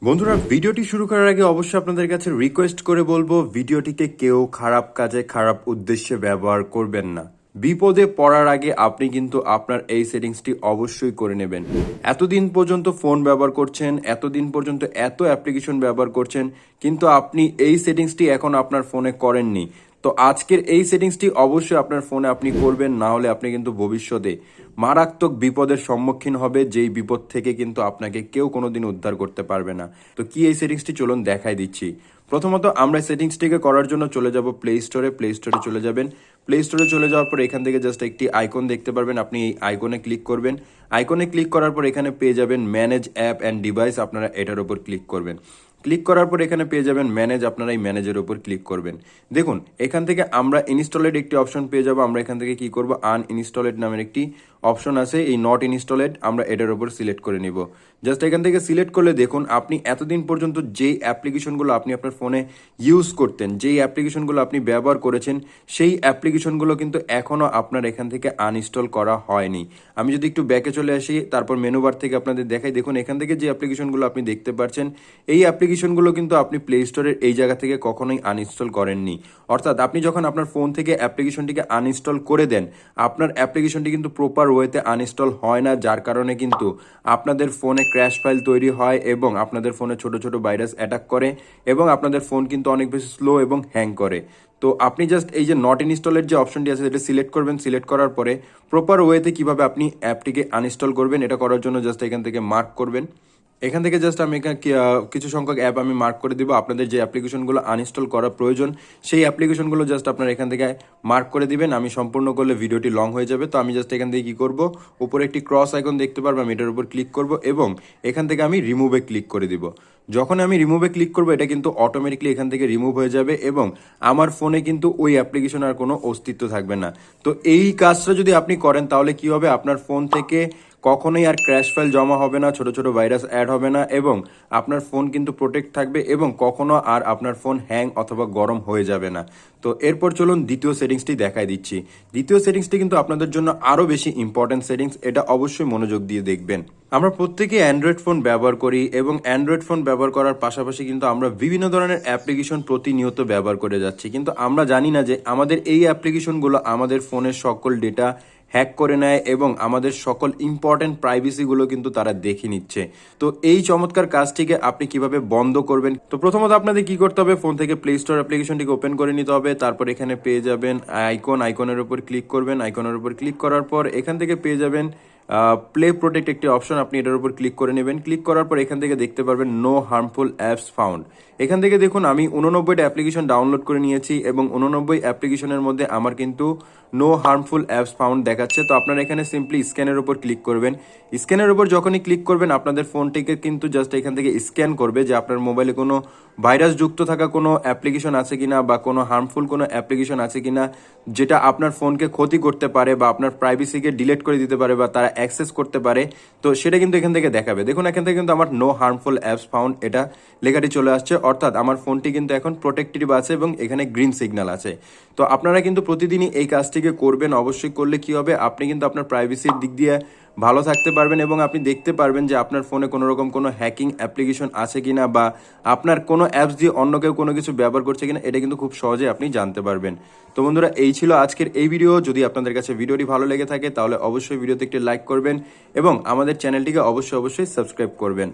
বন্ধুরা, ভিডিওটি শুরু করার আগে অবশ্যই আপনাদের কাছে রিকোয়েস্ট করে বলবো, ভিডিওটিকে কেউ খারাপ কাজে খারাপ উদ্দেশ্যে ব্যবহার করবেন না। বিপদে পড়ার আগে আপনি কিন্তু আপনার এই সেটিংসটি অবশ্যই করে নেবেন। এতদিন পর্যন্ত ফোন ব্যবহার করছেন, এতদিন পর্যন্ত এত অ্যাপ্লিকেশন ব্যবহার করছেন, কিন্তু আপনি এই সেটিংসটি এখন আপনার ফোনে করেননি। তো আজকের এই সেটিংসটি অবশ্যই আপনার ফোনে আপনি করবেন, না হলে আপনি কিন্তু ভবিষ্যতে মারাত্মক বিপদের সম্মুখীন হবে, যেই বিপদ থেকে কিন্তু আপনাকে কেউ কোনোদিন উদ্ধার করতে পারবে না। তো কি এই সেটিংসটি চলুন দেখাই দিচ্ছি। প্রথমত আমরা সেটিংসটিকে করার জন্য চলে যাব প্লে স্টোরে। প্লে স্টোরে চলে যাবেন। প্লে স্টোরে চলে যাওয়ার পর এখান থেকে জাস্ট একটি আইকন দেখতে পারবেন, আপনি এই আইকনে ক্লিক করবেন। আইকনে ক্লিক করার পর এখানে পেয়ে যাবেন ম্যানেজ অ্যাপ অ্যান্ড ডিভাইস, আপনারা এটার উপর ক্লিক করবেন। ক্লিক করার পর এখানে পেয়ে যাবেন ম্যানেজ, আপনারা এই ম্যানেজের উপর ক্লিক করবেন। দেখুন এখান থেকে আমরা ইনস্টলেড একটি অপশন পেয়ে যাবো। আমরা এখান থেকে কি করব, আনইনস্টলেড নামের একটি অপশন আছে, এই নট ইনস্টলেড, আমরা এটার উপর সিলেক্ট করে নিব। জাস্ট এখান থেকে সিলেক্ট করলে দেখুন আপনি এতদিন পর্যন্ত যেই অ্যাপ্লিকেশনগুলো আপনি আপনার ফোনে ইউজ করতেন, যেই অ্যাপ্লিকেশনগুলো আপনি ব্যবহার করেছেন, সেই অ্যাপ্লিকেশনগুলো কিন্তু এখনও আপনার এখান থেকে আনইনস্টল করা হয়নি। আমি যদি একটু ব্যাকে চলে আসি, তারপর মেনু বার থেকে আপনাদের দেখাই, দেখুন এখান থেকে যে অ্যাপ্লিকেশনগুলো আপনি দেখতে পাচ্ছেন, এই অ্যাপ্লিকেশনগুলো কিন্তু আপনি প্লে স্টোরের এই জায়গা থেকে কখনোই আনইনস্টল করেননি। অর্থাৎ আপনি যখন আপনার ফোন থেকে অ্যাপ্লিকেশনটিকে আনইনস্টল করে দেন, আপনার অ্যাপ্লিকেশনটি কিন্তু প্রপার ওয়েতে আনইনস্টল হয় না, যার কারণে কিন্তু আপনাদের ফোনে ক্র্যাশ ফাইল তৈরি হয় এবং আপনাদের ফোনে ছোট ছোট ভাইরাস অ্যাটাক করে এবং আপনাদের ফোন কিন্তু অনেক বেশি স্লো এবং হ্যাং করে। তো আপনি জাস্ট এই যে নট ইনস্টলের যে অপশনটি আছে সেটা সিলেক্ট করবেন। সিলেক্ট করার পরে প্রপার ওয়েতে কিভাবে আপনি অ্যাপটিকে আনইনস্টল করবেন, এটা করার জন্য জাস্ট এখান থেকে মার্ক করবেন। এখান থেকে জাস্ট আমি এখানে কিছু সংখ্যক অ্যাপ আমি মার্ক করে দিব। আপনাদের যে অ্যাপ্লিকেশনগুলো আনইনস্টল করা প্রয়োজন, সেই অ্যাপ্লিকেশনগুলো জাস্ট আপনারা এখান থেকে মার্ক করে দিবেন। আমি সম্পূর্ণ করলে ভিডিওটি লং হয়ে যাবে, তো আমি জাস্ট এখান থেকে কী করব, উপরে একটি ক্রস আইকন দেখতে পারবো, আমি এটার উপর ক্লিক করব এবং এখান থেকে আমি রিমুভে ক্লিক করে দিব। যখন আমি রিমুভে ক্লিক করবো, এটা কিন্তু অটোমেটিকলি এখান থেকে রিমুভ হয়ে যাবে এবং আমার ফোনে কিন্তু ওই অ্যাপ্লিকেশন আর কোনো অস্তিত্ব থাকবে না। তো এই কাজটা যদি আপনি করেন তাহলে কি হবে, আপনার ফোন থেকে কখনোই আর ক্র্যাশ ফাইল জমা হবে না, ছোট ছোট ভাইরাস অ্যাড হবে না এবং আপনার ফোন কিন্তু প্রোটেক্ট থাকবে এবং কখনো আর আপনার ফোন হ্যাং অথবা গরম হয়ে যাবে না। তো এরপর চলুন দ্বিতীয় সেটিংসটি দেখাই দিচ্ছি। দ্বিতীয় সেটিংসটি কিন্তু আপনাদের জন্য আরও বেশি ইম্পর্টেন্ট সেটিংস, এটা অবশ্যই মনোযোগ দিয়ে দেখবেন। আমরা প্রত্যেকে অ্যান্ড্রয়েড ফোন ব্যবহার করি এবং অ্যান্ড্রয়েড ফোন ব্যবহার করার পাশাপাশি কিন্তু আমরা বিভিন্ন ধরনের অ্যাপ্লিকেশন প্রতিনিয়ত ব্যবহার করে যাচ্ছি, কিন্তু আমরা জানি না যে আমাদের এই অ্যাপ্লিকেশনগুলো আমাদের ফোনের সকল ডেটা হ্যাক করে নেয় এবং আমাদের সকল ইম্পর্টেন্ট প্রাইভেসিগুলো কিন্তু তারা দেখে নিচ্ছে। তো এই চমৎকার কাজটিকে আপনি কিভাবে বন্ধ করবেন, তো প্রথমত আপনাদের কি করতে হবে, ফোন থেকে প্লে স্টোর অ্যাপ্লিকেশনটিকে ওপেন করে নিতে হবে। তারপর এখানে পেয়ে যাবেন আইকনের উপর ক্লিক করবেন। আইকনের উপর ক্লিক করার পর এখান থেকে পেয়ে যাবেন প্লে প্রোটেক্ট একটি অপশন, আপনি এটার উপর ক্লিক করে নেবেন। ক্লিক করার পর এখান থেকে দেখতে পারবেন নো হার্মফুল অ্যাপস ফাউন্ড। এখান থেকে দেখুন আমি 89টা অ্যাপ্লিকেশন ডাউনলোড করে নিয়েছি এবং 89 অ্যাপ্লিকেশনের মধ্যে আমার কিন্তু নো হার্মফুল অ্যাপস ফাউন্ড দেখাচ্ছে। তো আপনারা এখানে সিম্পলি স্ক্যানের উপর ক্লিক করবেন। স্ক্যানের উপর যখনই ক্লিক করবেন, আপনাদের ফোনটিকে কিন্তু জাস্ট এখান থেকে স্ক্যান করবে যে আপনার মোবাইলে কোনো ভাইরাস যুক্ত থাকা কোনো অ্যাপ্লিকেশন আছে কিনা বা কোনো হার্মফুল কোনো অ্যাপ্লিকেশন আছে কিনা, যেটা আপনার ফোনকে ক্ষতি করতে পারে বা আপনার প্রাইভেসিকে ডিলিট করে দিতে পারে বা তারা অ্যাক্সেস করতে পারে। তো সেটা কিন্তু এখান থেকে দেখাবে। দেখুন এখান থেকে কিন্তু আমার নো হার্মফুল অ্যাপস ফাউন্ড এটা লেখাটি চলে আসছে, অর্থাৎ আমার ফোনটি কিন্তু এখন প্রোটেক্টেড আছে এবং এখানে গ্রিন সিগন্যাল আছে। তো আপনারা কিন্তু প্রতিদিনই এই কাজটিকে করবেন। অবশ্যই করলে কি হবে, আপনি কিন্তু আপনার প্রাইভেসির দিক দিয়ে ভালো থাকতে পারবেন এবং আপনি দেখতে পারবেন যে আপনার ফোনে কোনো রকম কোনো হ্যাকিং অ্যাপ্লিকেশন আছে কিনা বা আপনার কোনো অ্যাপস দিয়ে অন্য কেউ কোনো কিছু ব্যবহার করছে কিনা, এটা কিন্তু খুব সহজে আপনি জানতে পারবেন। তো বন্ধুরা, এই ছিল আজকের এই ভিডিও। যদি আপনাদের কাছে ভিডিওটি ভালো লেগে থাকে তাহলে অবশ্যই ভিডিওতে একটি লাইক করবেন এবং আমাদের চ্যানেলটিকে অবশ্যই সাবস্ক্রাইব করবেন।